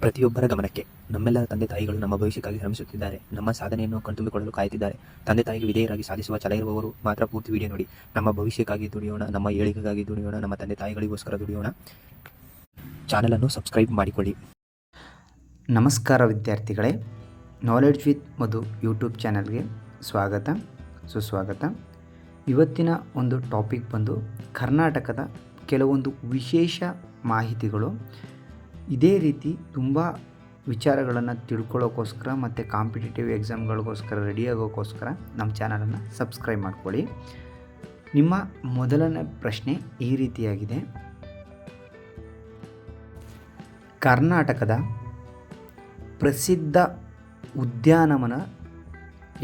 ಪ್ರತಿಯೊಬ್ಬರ ಗಮನಕ್ಕೆ. ನಮ್ಮೆಲ್ಲರ ತಂದೆ ತಾಯಿಗಳು ನಮ್ಮ ಭವಿಷ್ಯಕ್ಕಾಗಿ ಶ್ರಮಿಸುತ್ತಿದ್ದಾರೆ. ನಮ್ಮ ಸಾಧನೆಯನ್ನು ಕಣ್ತುಂಬಿಕೊಳ್ಳಲು ಕಾಯುತ್ತಿದ್ದಾರೆ. ತಂದೆ ತಾಯಿಗೆ ವಿಧೇಯರಾಗಿ ಸಾಧಿಸುವ ಛಲ ಇರುವವರು ಮಾತ್ರ ಪೂರ್ತಿ ವಿಡಿಯೋ ನೋಡಿ. ನಮ್ಮ ಭವಿಷ್ಯಕ್ಕಾಗಿ ದುಡಿಯೋಣ, ನಮ್ಮ ಏಳಿಗೆಗಾಗಿ ದುಡಿಯೋಣ, ನಮ್ಮ ತಂದೆ ತಾಯಿಗಳಿಗೋಸ್ಕರ ದುಡಿಯೋಣ. ಚಾನಲನ್ನು ಸಬ್ಸ್ಕ್ರೈಬ್ ಮಾಡಿಕೊಳ್ಳಿ. ನಮಸ್ಕಾರ ವಿದ್ಯಾರ್ಥಿಗಳೇ, ನಾಲೆಡ್ಜ್ ವಿತ್ ಮಧು ಯೂಟ್ಯೂಬ್ ಚಾನಲ್ಗೆ ಸ್ವಾಗತ, ಸುಸ್ವಾಗತ. ಇವತ್ತಿನ ಒಂದು ಟಾಪಿಕ್ ಬಂದು ಕರ್ನಾಟಕದ ಕೆಲವೊಂದು ವಿಶೇಷ ಮಾಹಿತಿಗಳು. ಇದೇ ರೀತಿ ತುಂಬ ವಿಚಾರಗಳನ್ನು ತಿಳ್ಕೊಳ್ಳೋಕ್ಕೋಸ್ಕರ ಮತ್ತು ಕಾಂಪಿಟೇಟಿವ್ ಎಕ್ಸಾಮ್ಗಳಿಗೋಸ್ಕರ ರೆಡಿಯಾಗೋಕ್ಕೋಸ್ಕರ ನಮ್ಮ ಚಾನಲನ್ನು ಸಬ್ಸ್ಕ್ರೈಬ್ ಮಾಡ್ಕೊಳ್ಳಿ. ನಿಮ್ಮ ಮೊದಲನೇ ಪ್ರಶ್ನೆ ಈ ರೀತಿಯಾಗಿದೆ: ಕರ್ನಾಟಕದ ಪ್ರಸಿದ್ಧ ಉದ್ಯಾನವನ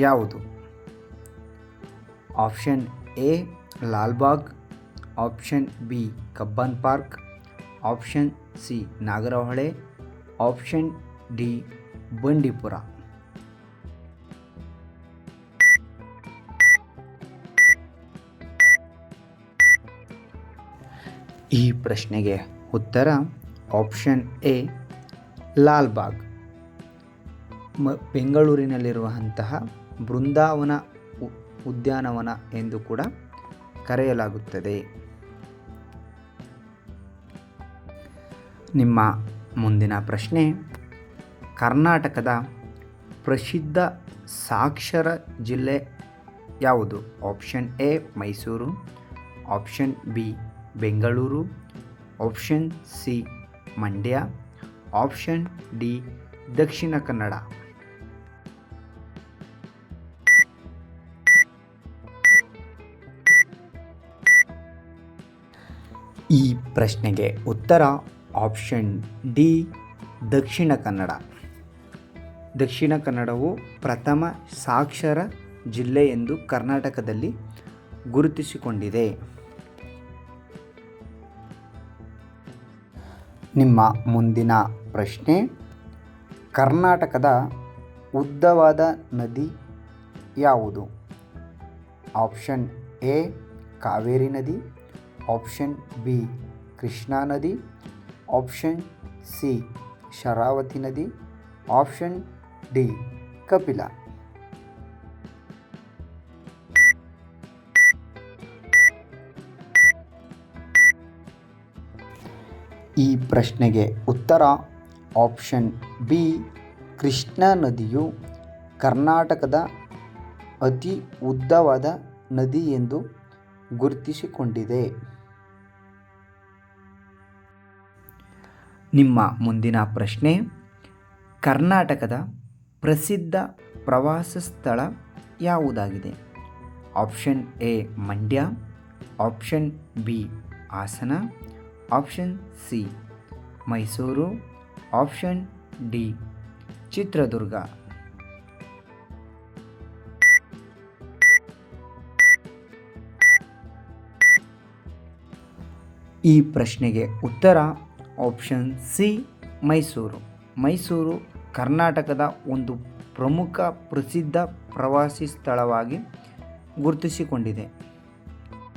ಯಾವುದು? Option A Lalbagh, option B Cubbon Park, option C Nagarahole, option D Bandipur. ಈ ಪ್ರಶ್ನೆಗೆ ಉತ್ತರ ಆಪ್ಷನ್ ಎ ಲಾಲ್ಬಾಗ್. ಬೆಂಗಳೂರಿನಲ್ಲಿರುವಂತಹ ಬೃಂದಾವನ ಉದ್ಯಾನವನ ಎಂದು ಕೂಡ ಕರೆಯಲಾಗುತ್ತದೆ. ನಿಮ್ಮ ಮುಂದಿನ ಪ್ರಶ್ನೆ: ಕರ್ನಾಟಕದ ಪ್ರಸಿದ್ಧ ಸಾಕ್ಷರ ಜಿಲ್ಲೆ ಯಾವುದು? Option A Mysuru, option B Bengaluru, option C Mandya, option D Dakshina Kannada. ಈ ಪ್ರಶ್ನೆಗೆ ಉತ್ತರ ಆಪ್ಷನ್ ಡಿ ದಕ್ಷಿಣ ಕನ್ನಡ. ದಕ್ಷಿಣ ಕನ್ನಡವು ಪ್ರಥಮ ಸಾಕ್ಷರ ಜಿಲ್ಲೆ ಎಂದು ಕರ್ನಾಟಕದಲ್ಲಿ ಗುರುತಿಸಿಕೊಂಡಿದೆ. ನಿಮ್ಮ ಮುಂದಿನ ಪ್ರಶ್ನೆ: ಕರ್ನಾಟಕದ ಉದ್ದವಾದ ನದಿ ಯಾವುದು? ಆಪ್ಷನ್ ಎ ಕಾವೇರಿ ನದಿ, ಆಪ್ಷನ್ ಬಿ ಕೃಷ್ಣಾ ನದಿ, ಆಪ್ಷನ್ ಸಿ ಶರಾವತಿ ನದಿ, ಆಪ್ಷನ್ ಡಿ ಕಪಿಲ. ಈ ಪ್ರಶ್ನೆಗೆ ಉತ್ತರ ಆಪ್ಷನ್ ಬಿ ಕೃಷ್ಣಾ ನದಿಯು ಕರ್ನಾಟಕದ ಅತಿ ಉದ್ದವಾದ ನದಿ ಎಂದು ಗುರುತಿಸಿಕೊಂಡಿದೆ. ನಿಮ್ಮ ಮುಂದಿನ ಪ್ರಶ್ನೆ: ಕರ್ನಾಟಕದ ಪ್ರಸಿದ್ಧ ಪ್ರವಾಸ ಸ್ಥಳ ಯಾವುದಾಗಿದೆ? Option A Mandya, option B Hassan, option C Mysuru, option D Chitradurga. ಈ ಪ್ರಶ್ನೆಗೆ ಉತ್ತರ ಆಪ್ಷನ್ ಸಿ ಮೈಸೂರು. ಮೈಸೂರು ಕರ್ನಾಟಕದ ಒಂದು ಪ್ರಮುಖ ಪ್ರಸಿದ್ಧ ಪ್ರವಾಸಿ ಸ್ಥಳವಾಗಿ ಗುರುತಿಸಿಕೊಂಡಿದೆ.